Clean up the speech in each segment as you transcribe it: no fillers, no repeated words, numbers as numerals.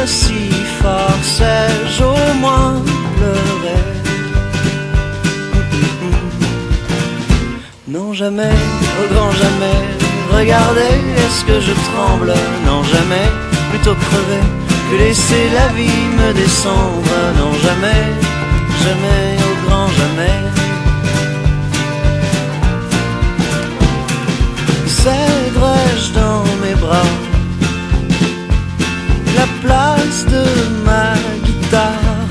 si fort, sais-je au moins pleurer? Non jamais, au grand jamais, regardez, est-ce que je tremble? Non jamais, plutôt crever que laisser la vie me descendre. Non jamais, jamais, au grand jamais. Céderais-je dans mes bras la place de ma guitare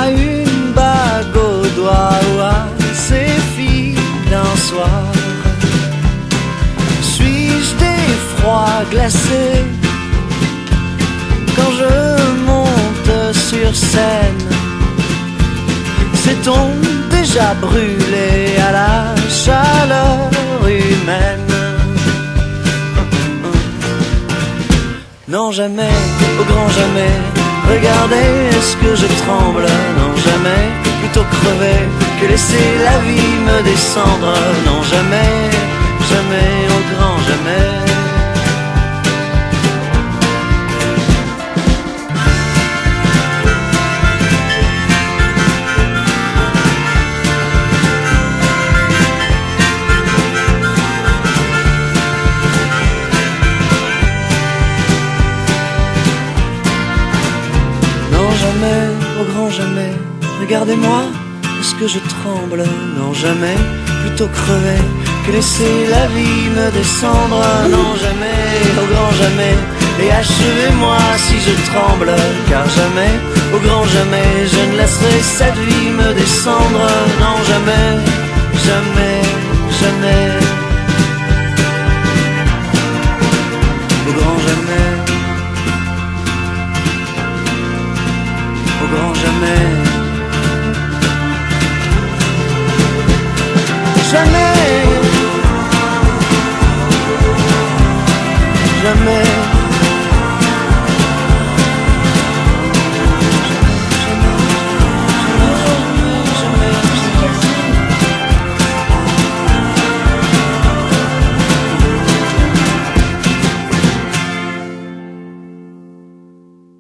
à une bague au doigt ou à ces filles d'un soir? Suis-je d'effroi glacé quand je monte sur scène? S'est-on déjà brûlé à la chaleur humaine? Non jamais, au grand jamais, regardez, est-ce que je tremble? Non jamais, plutôt crever que laisser la vie me descendre. Non jamais, jamais, au grand jamais. Au grand jamais, regardez-moi, est-ce que je tremble? Non jamais, plutôt crever que laisser la vie me descendre. Non jamais, au grand jamais, et achevez-moi si je tremble. Car jamais, au grand jamais, je ne laisserai cette vie me descendre. Non jamais, jamais, jamais, au grand jamais. Au grand jamais. Jamais. Jamais.